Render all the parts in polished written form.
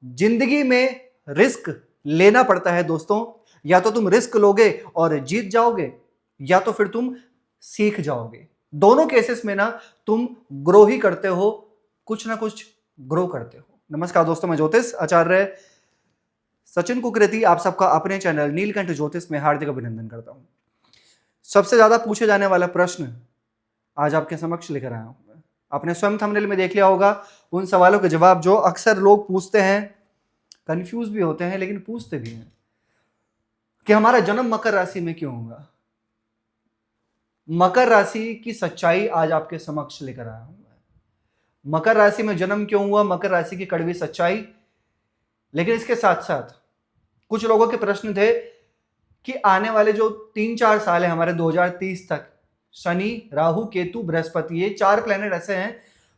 जिंदगी में रिस्क लेना पड़ता है दोस्तों। या तो तुम रिस्क लोगे और जीत जाओगे, या तो फिर तुम सीख जाओगे। दोनों केसेस में ना तुम ग्रो ही करते हो, कुछ ना कुछ ग्रो करते हो। नमस्कार दोस्तों, मैं ज्योतिष आचार्य सचिन कुकरेती आप सबका अपने चैनल नीलकंठ ज्योतिष में हार्दिक अभिनंदन करता हूं। सबसे ज्यादा पूछे जाने वाला प्रश्न आज आपके समक्ष लेकर आया हूं। आपने स्वयं थंबनेल में देख लिया होगा उन सवालों के जवाब जो अक्सर लोग पूछते हैं, कंफ्यूज भी होते हैं लेकिन पूछते भी हैं कि हमारा जन्म मकर राशि में क्यों होगा। मकर राशि की सच्चाई आज आपके समक्ष लेकर आया हूं। मकर राशि में जन्म क्यों हुआ, मकर राशि की कड़वी सच्चाई। लेकिन इसके साथ साथ कुछ लोगों के प्रश्न थे कि आने वाले जो 3-4 साल है हमारे 2030 तक, शनि, राहु, केतु, बृहस्पति, ये 4 प्लेनेट ऐसे हैं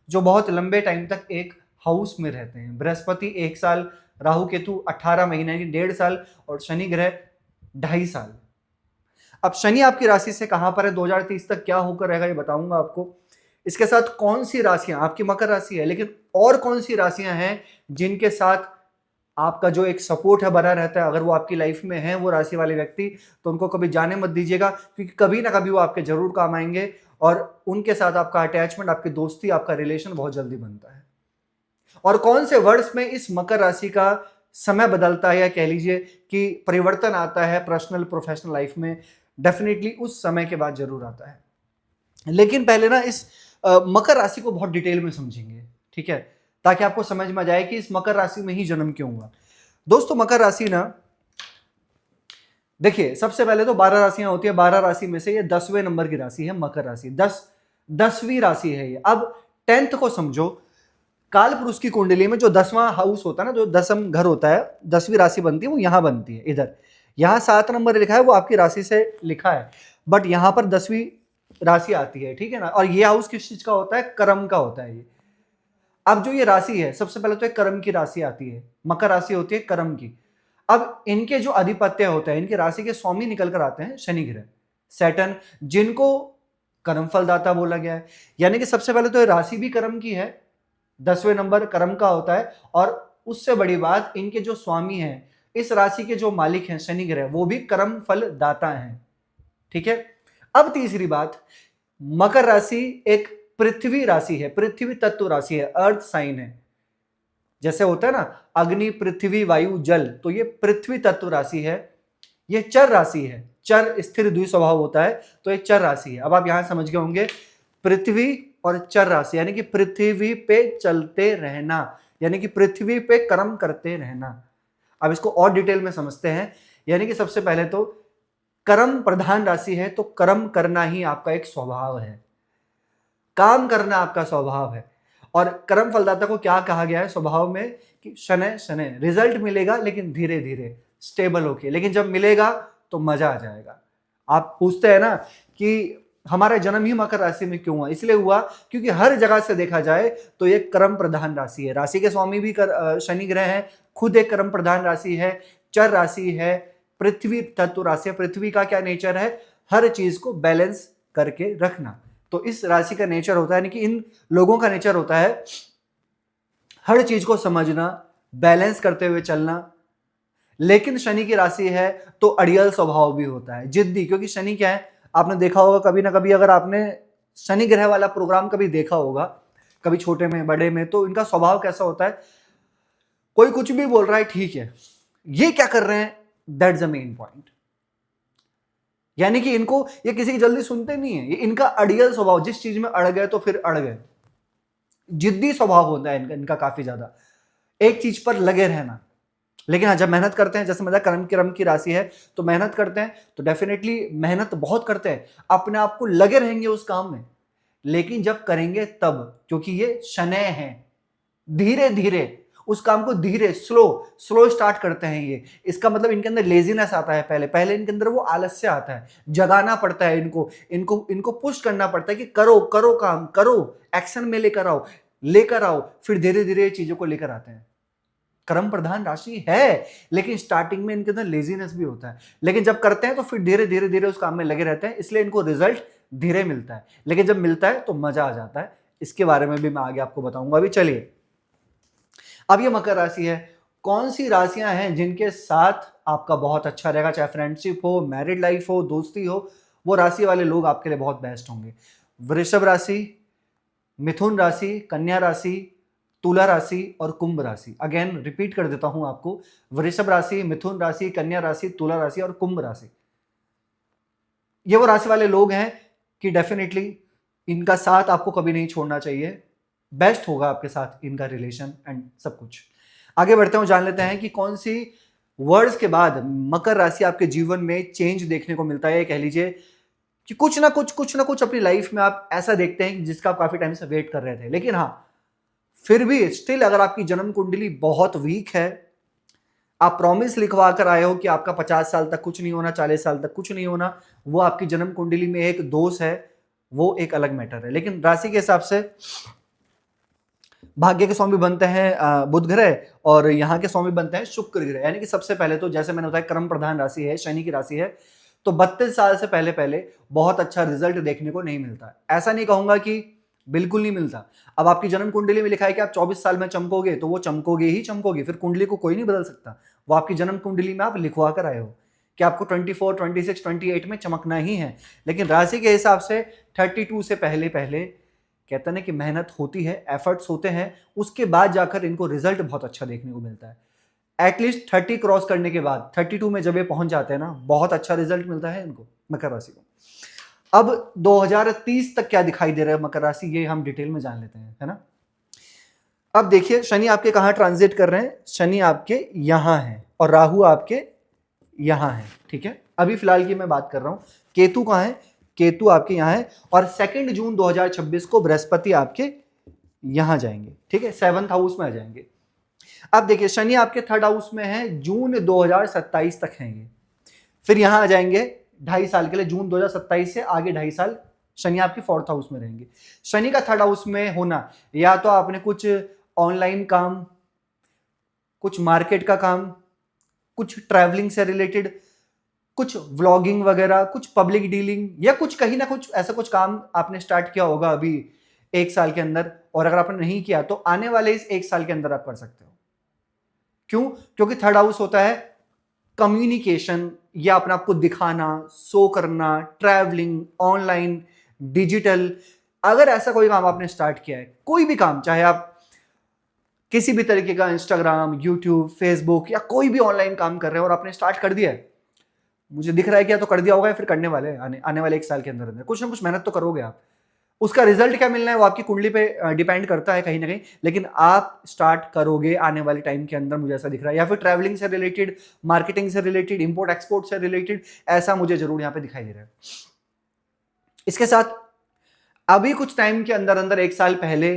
जो बहुत लंबे टाइम तक एक हाउस में रहते हैं। बृहस्पति 1 साल, राहु केतु 18 महीने की 1.5 साल, और शनि ग्रह 2.5 साल। अब शनि आपकी राशि से कहां पर है, 2030 तक क्या होकर रहेगा ये बताऊंगा आपको। इसके साथ कौन सी राशियां, आपकी मकर राशि है लेकिन और कौन सी राशियां हैं जिनके साथ आपका जो एक सपोर्ट है बना रहता है। अगर वो आपकी लाइफ में है वो राशि वाले व्यक्ति, तो उनको कभी जाने मत दीजिएगा, क्योंकि कभी ना कभी वो आपके जरूर काम आएंगे और उनके साथ आपका अटैचमेंट, आपकी दोस्ती, आपका रिलेशन बहुत जल्दी बनता है। और कौन से वर्ष में इस मकर राशि का समय बदलता है, या कह लीजिए कि परिवर्तन आता है पर्सनल प्रोफेशनल लाइफ में, डेफिनेटली उस समय के बाद जरूर आता है। लेकिन पहले ना इस मकर राशि को बहुत डिटेल में समझेंगे, ठीक है, ताकि आपको समझ में आ जाए कि इस मकर राशि में ही जन्म क्यों हुआ। दोस्तों मकर राशि ना, देखिए सबसे पहले तो 12 राशियां होती है, 12 राशि में से ये 10वें नंबर की राशि है मकर राशि। 10वीं राशि है ये। अब 10th को समझो, काल पुरुष की कुंडली में जो 10वां हाउस होता है ना, जो 10म घर होता है, 10वीं राशि बनती है, वो यहां बनती है। इधर यहां 7 नंबर लिखा है, वो आपकी राशि से लिखा है, बट यहां पर 10वीं राशि आती है, ठीक है ना। और ये हाउस किस चीज का होता है, कर्म का होता है ये। अब जो ये राशि है, सबसे पहले तो एक कर्म की राशि आती है, मकर राशि होती है कर्म की। अब इनके जो अधिपत्य होते हैं, इनके राशि के स्वामी निकल कर आते हैं शनि ग्रह, सैटर्न, जिनको कर्म फलदाता बोला गया है। यानी कि सबसे पहले तो ये राशि भी कर्म की है, 10वें नंबर कर्म का होता है, और उससे बड़ी बात, इनके जो स्वामी हैं, इस राशि के जो मालिक हैं शनि ग्रह, वो भी कर्म फल दाता हैं, ठीक है। अब तीसरी बात, मकर राशि एक पृथ्वी राशि है, पृथ्वी तत्व राशि है, अर्थ साइन है। जैसे होता है ना अग्नि, पृथ्वी, वायु, जल, तो ये पृथ्वी तत्व राशि है। ये चर राशि है, चर स्थिर द्विस्वभाव होता है, तो ये चर राशि है। अब आप यहां समझ गए होंगे, पृथ्वी और चर राशि, यानी कि पृथ्वी पे चलते रहना, यानी कि पृथ्वी पे कर्म करते रहना। अब इसको और डिटेल में समझते हैं। यानी कि सबसे पहले तो कर्म प्रधान राशि है, तो कर्म करना ही आपका एक स्वभाव है, काम करना आपका स्वभाव है। और कर्म फलदाता को क्या कहा गया है स्वभाव में, कि शनै शनै, रिजल्ट मिलेगा लेकिन धीरे धीरे, स्टेबल होके, लेकिन जब मिलेगा तो मजा आ जाएगा। आप पूछते हैं ना कि हमारा जन्म ही मकर राशि में क्यों हुआ, इसलिए हुआ क्योंकि हर जगह से देखा जाए तो ये कर्म प्रधान राशि है। राशि के स्वामी भी शनि ग्रह है, खुद एक कर्म प्रधान राशि है, चर राशि है, पृथ्वी तत्व राशि है। पृथ्वी का क्या नेचर है, हर चीज को बैलेंस करके रखना। तो इस राशि का नेचर होता है, यानी कि इन लोगों का नेचर होता है हर चीज को समझना, बैलेंस करते हुए चलना। लेकिन शनि की राशि है तो अड़ियल स्वभाव भी होता है, जिद्दी, क्योंकि शनि क्या है, आपने देखा होगा कभी ना कभी, अगर आपने शनि ग्रह वाला प्रोग्राम कभी देखा होगा, कभी छोटे में बड़े में, तो इनका स्वभाव कैसा होता है, कोई कुछ भी बोल रहा है ठीक है, ये क्या कर रहे हैं, दैट्स द मेन पॉइंट। यानी कि इनको, ये किसी की जल्दी सुनते नहीं है, ये इनका अड़ियल स्वभाव, जिस चीज में अड़ गए तो फिर अड़ गए, जिद्दी स्वभाव होता है इनका काफी ज्यादा, एक चीज पर लगे रहना। लेकिन हाँ, जब मेहनत करते हैं, जैसे मतलब कर्म की राशि है तो मेहनत करते हैं, तो डेफिनेटली मेहनत बहुत करते हैं, अपने आप को लगे रहेंगे उस काम में। लेकिन जब करेंगे तब, क्योंकि ये शनै है, धीरे धीरे उस काम को, धीरे स्लो स्टार्ट करते हैं ये। इसका मतलब इनके अंदर लेजीनेस आता है, पहले इनके अंदर वो आलस्य आता है, जगाना पड़ता है इनको इनको इनको पुश करना पड़ता है कि करो करो, काम करो, एक्शन में लेकर आओ, फिर धीरे धीरे चीजों को लेकर आते हैं। कर्म प्रधान राशि है, लेकिन स्टार्टिंग में इनके अंदर लेजीनेस भी होता है, लेकिन जब करते हैं तो फिर धीरे धीरे उस काम में लगे रहते हैं, इसलिए इनको रिजल्ट धीरे मिलता है, लेकिन जब मिलता है तो मजा आ जाता है। इसके बारे में भी मैं आगे आपको बताऊंगा। अभी चलिए, अब ये मकर राशि है, कौन सी राशियां हैं जिनके साथ आपका बहुत अच्छा रहेगा, चाहे फ्रेंडशिप हो, मैरिड लाइफ हो, दोस्ती हो, वो राशि वाले लोग आपके लिए बहुत बेस्ट होंगे। वृषभ राशि, मिथुन राशि, कन्या राशि, तुला राशि और कुंभ राशि। अगेन रिपीट कर देता हूं आपको, वृषभ राशि, मिथुन राशि, कन्या राशि, तुला राशि और कुंभ राशि। ये वो राशि वाले लोग हैं कि डेफिनेटली इनका साथ आपको कभी नहीं छोड़ना चाहिए, बेस्ट होगा आपके साथ इनका रिलेशन एंड सब कुछ। आगे बढ़ते हैं, जान लेते हैं कि कौन सी वर्ड्स के बाद मकर राशि आपके जीवन में चेंज देखने को मिलता है। कह लीजिए कि कुछ ना कुछ अपनी लाइफ में आप ऐसा देखते हैं जिसका आप काफी टाइम से वेट कर रहे थे, लेकिन हाँ फिर भी स्टिल अगर आपकी जन्म कुंडली बहुत वीक है, आप प्रॉमिस लिखवा कर आए हो कि आपका 50 साल तक कुछ नहीं होना, 40 साल तक कुछ नहीं होना, वो आपकी जन्म कुंडली में एक दोष है, वो एक अलग मैटर है। लेकिन राशि के हिसाब से भाग्य के स्वामी बनते हैं बुध ग्रह और यहाँ के स्वामी बनते हैं शुक्र ग्रह। यानी कि सबसे पहले तो जैसे मैंने बताया कर्म प्रधान राशि है, शनि की राशि है, तो 32 साल से पहले पहले बहुत अच्छा रिजल्ट देखने को नहीं मिलता। ऐसा नहीं कहूंगा कि बिल्कुल नहीं मिलता। अब आपकी जन्म कुंडली में लिखा है कि आप 24 साल में चमकोगे, तो वो चमकोगे ही चमकोगे, फिर कुंडली को कोई नहीं बदल सकता। वो आपकी जन्म कुंडली में आप लिखवा कर आए हो कि आपको 24, 26, 28 में चमकना ही है। लेकिन राशि के हिसाब से 32 से पहले पहले कहते हैं ना कि मेहनत होती है, एफर्ट्स होते हैं, उसके बाद जाकर इनको रिजल्ट बहुत अच्छा देखने को मिलता है। एटलीस्ट 30 क्रॉस करने के बाद 32 में जब ये पहुंच जाते हैं ना, बहुत अच्छा रिजल्ट मिलता है इनको, मकर राशि को। अब 2030 तक क्या दिखाई दे रहा है मकर राशि, ये हम डिटेल में जान लेते हैं, है ना। अब देखिए शनि आपके कहां ट्रांजिट कर रहे हैं, शनि आपके यहां है और राहु आपके यहां है, ठीक है। अभी फिलहाल की मैं बात कर रहा हूं, केतु कहां है, केतु आपके यहां है और 2 जून 2026 को बृहस्पति आपके यहां जाएंगे, ठीक है, 7th हाउस में आ जाएंगे। अब देखिए शनि आपके 3rd हाउस में है, जून 2027 तक है ये, फिर यहां आ जाएंगे 2.5 साल के लिए, जून 2027 से आगे 2.5 साल शनि आपके 4th हाउस में रहेंगे। शनि का 3rd हाउस में होना, या तो आपने कुछ ऑनलाइन काम, कुछ मार्केट का काम, कुछ ट्रैवलिंग से रिलेटेड, कुछ व्लॉगिंग वगैरह, कुछ पब्लिक डीलिंग, या कुछ कहीं ना कुछ ऐसा कुछ काम आपने स्टार्ट किया होगा अभी 1 साल के अंदर, और अगर आपने नहीं किया तो आने वाले इस 1 साल के अंदर आप कर सकते हो। क्यों? क्योंकि 3rd हाउस होता है कम्युनिकेशन, या अपने आप को दिखाना, शो करना, ट्रैवलिंग, ऑनलाइन, डिजिटल। अगर ऐसा कोई काम आपने स्टार्ट किया है, कोई भी काम, चाहे आप किसी भी तरीके का इंस्टाग्राम, यूट्यूब, फेसबुक या कोई भी ऑनलाइन काम कर रहे हैं और आपने स्टार्ट कर दिया है, मुझे दिख रहा है कि या तो कर दिया होगा या फिर करने वाले आने वाले 1 साल के अंदर अंदर कुछ ना कुछ मेहनत तो करोगे आप। उसका रिजल्ट क्या मिलना है वो आपकी कुंडली पे डिपेंड करता है कहीं ना कहीं, लेकिन आप स्टार्ट करोगे आने वाले टाइम के अंदर, मुझे ऐसा दिख रहा है। या फिर ट्रैवलिंग से रिलेटेड, मार्केटिंग से रिलेटेड, इंपोर्ट एक्सपोर्ट से रिलेटेड, ऐसा मुझे जरूर यहाँ पे दिखाई दे रहा है। इसके साथ अभी कुछ टाइम के अंदर अंदर 1 साल पहले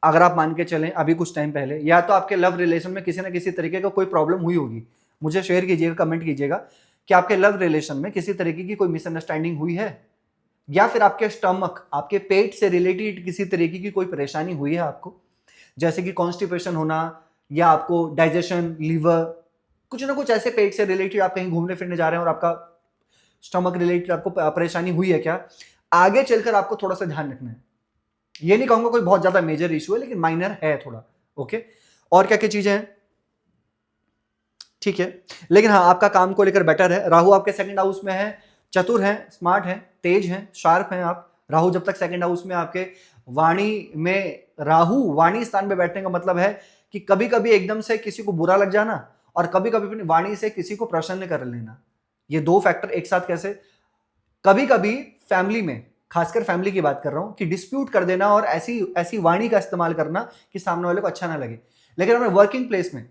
अगर आप मान के चलें, अभी कुछ टाइम पहले या तो आपके लव रिलेशन में किसी ना किसी तरीके का कोई प्रॉब्लम हुई होगी, मुझे शेयर कीजिएगा, कमेंट कीजिएगा कि आपके लव रिलेशन में किसी तरीके की कोई मिसअंडरस्टैंडिंग हुई है, या फिर आपके स्टमक, आपके पेट से रिलेटेड किसी तरीके की कोई परेशानी हुई है आपको, जैसे कि कॉन्स्टिपेशन होना, या आपको डाइजेशन, लीवर, कुछ ना कुछ ऐसे पेट से रिलेटेड आप कहीं घूमने फिरने जा रहे हैं और आपका स्टमक रिलेटेड आपको परेशानी हुई है क्या, आगे चलकर आपको थोड़ा सा ध्यान रखना है। ये नहीं कहूंगा कोई बहुत ज्यादा मेजर इशू है, लेकिन माइनर है थोड़ा, ओके। और क्या क्या चीजें हैं, ठीक है। लेकिन हाँ आपका काम को लेकर बेटर है। राहु आपके 2nd हाउस में है, चतुर हैं, स्मार्ट हैं, तेज हैं, शार्प हैं आप। राहु जब तक 2nd हाउस में आपके वाणी में, राहु वाणी स्थान पे बैठने का मतलब है कि कभी कभी एकदम से किसी को बुरा लग जाना और कभी कभी अपनी वाणी से किसी को प्रसन्न कर लेना, ये 2 फैक्टर एक साथ कैसे। कभी कभी फैमिली में, खासकर फैमिली की बात कर रहा हूं, कि डिस्प्यूट कर देना और ऐसी ऐसी वाणी का इस्तेमाल करना कि सामने वाले को अच्छा ना लगे। लेकिन अपने वर्किंग प्लेस में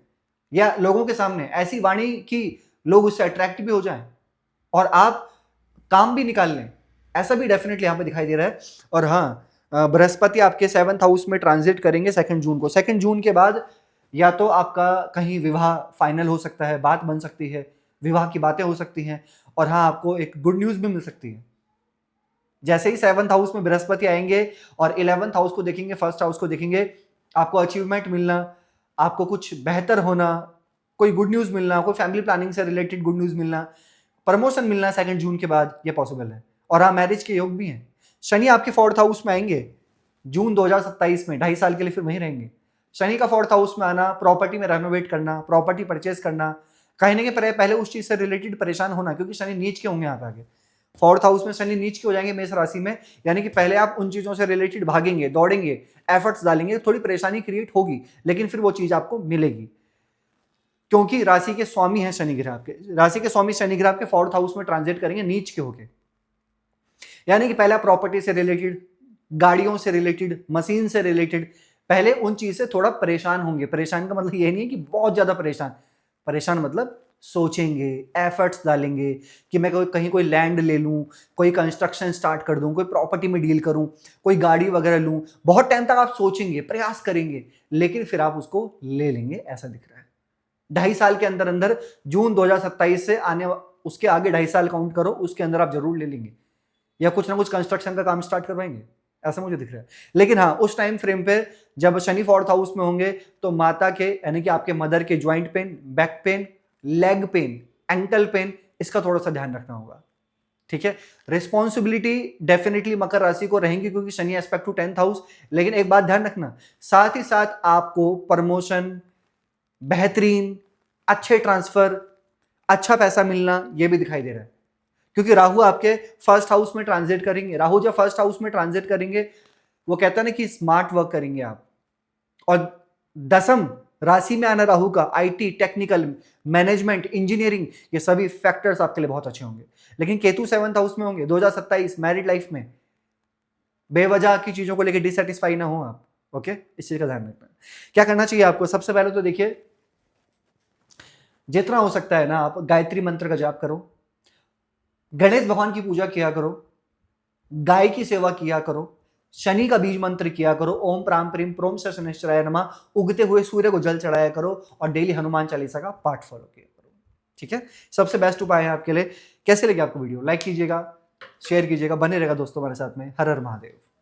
या लोगों के सामने ऐसी वाणी कि लोग उससे अट्रैक्ट भी हो जाएं और आप काम भी निकाल लें, ऐसा भी डेफिनेटली यहां पे दिखाई दे रहा है। और हाँ बृहस्पति आपके 7th हाउस में ट्रांजिट करेंगे 2 जून को। 2 जून के बाद या तो आपका कहीं विवाह फाइनल हो सकता है, बात बन सकती है, विवाह की बातें हो सकती हैं, और हाँ आपको एक गुड न्यूज भी मिल सकती है। जैसे ही 7th हाउस में बृहस्पति आएंगे और 11th हाउस को देखेंगे, 1st हाउस को देखेंगे, आपको अचीवमेंट मिलना, आपको कुछ बेहतर होना, कोई गुड न्यूज मिलना, कोई फैमिली प्लानिंग से रिलेटेड गुड न्यूज मिलना, प्रमोशन मिलना 2 जून के बाद, ये पॉसिबल है। और हाँ मैरिज के योग भी हैं। शनि आपके 4th हाउस में आएंगे जून 2027 में, 2.5 साल के लिए फिर वहीं रहेंगे, शनि का 4th हाउस में आना, प्रॉपर्टी में रेनोवेट करना, प्रॉपर्टी परचेज करना, कहीं ना कहीं पहले उस चीज से रिलेटेड परेशान होना, क्योंकि शनि नीच के होंगे यहाँ पे आगे। 4th हाउस में शनि नीच के हो जाएंगे मेष राशि में, यानी कि पहले आप उन चीजों से रिलेटेड भागेंगे, दौड़ेंगे, एफर्ट्स डालेंगे, थोड़ी परेशानी क्रिएट होगी, लेकिन फिर वो चीज आपको मिलेगी, क्योंकि राशि के स्वामी है शनि ग्रह आपके, राशि के स्वामी शनि ग्रह आपके 4th हाउस में ट्रांजिट करेंगे नीच के होके। यानी कि पहले प्रॉपर्टी से रिलेटेड, गाड़ियों से रिलेटेड, मशीन से रिलेटेड, पहले उन चीज से थोड़ा परेशान होंगे। परेशान का मतलब ये नहीं है कि बहुत ज्यादा परेशान, परेशान मतलब सोचेंगे, एफर्ट्स डालेंगे कि मैं कहीं कोई लैंड ले लूं, कोई कंस्ट्रक्शन स्टार्ट कर दूं, कोई प्रॉपर्टी में डील करूं, कोई गाड़ी वगैरह लूं। बहुत टाइम तक आप सोचेंगे, प्रयास करेंगे, लेकिन फिर आप उसको ले लेंगे, ऐसा दिख रहा है। 2.5 साल के अंदर अंदर, जून 2027 से आने, उसके आगे 2.5 साल काउंट करो, उसके अंदर आप जरूर ले लेंगे, या कुछ ना कुछ कंस्ट्रक्शन का काम स्टार्ट करवाएंगे, ऐसा मुझे दिख रहा है। लेकिन हाँ, उस टाइम फ्रेम पे जब शनि 4th हाउस में होंगे तो माता के, यानी कि आपके मदर के joint pain, back pain, leg pain, ankle pain, इसका थोड़ा सा ध्यान रखना होगा, ठीक है। रिस्पॉन्सिबिलिटी डेफिनेटली मकर राशि को रहेंगी, क्योंकि Shani aspect to 10th house. लेकिन एक बात ध्यान रखना, साथ ही साथ आपको प्रमोशन, बेहतरीन, अच्छे ट्रांसफर, अच्छा पैसा मिलना, यह भी दिखाई दे रहा है, क्योंकि राहु आपके 1st हाउस में ट्रांजिट करेंगे। राहु जब 1st हाउस में ट्रांजिट करेंगे, वो कहता है ना कि स्मार्ट वर्क करेंगे आप। और 10th राशि में आना राहु का, आईटी, टेक्निकल, मैनेजमेंट, इंजीनियरिंग, ये सभी फैक्टर्स आपके लिए बहुत अच्छे होंगे। लेकिन केतु 7th हाउस में होंगे 2027, मैरिड लाइफ में बेवजह की चीजों को लेकर डिससेटिस्फाई ना हो आप, ओके, इस चीज का ध्यान रखना। क्या करना चाहिए आपको? सबसे पहले तो देखिए, जितना हो सकता है ना, आप गायत्री मंत्र का जाप करो, गणेश भगवान की पूजा किया करो, गाय की सेवा किया करो, शनि का बीज मंत्र किया करो, ओम प्राम प्रीम प्रोम से शनिश्चराय नमः, उगते हुए सूर्य को जल चढ़ाया करो, और डेली हनुमान चालीसा का पाठ फॉलो किया करो, ठीक है। सबसे बेस्ट उपाय है आपके लिए। कैसे लगे आपको वीडियो? लाइक कीजिएगा, शेयर कीजिएगा, बने रहेगा दोस्तों हमारे साथ में। हर हर महादेव।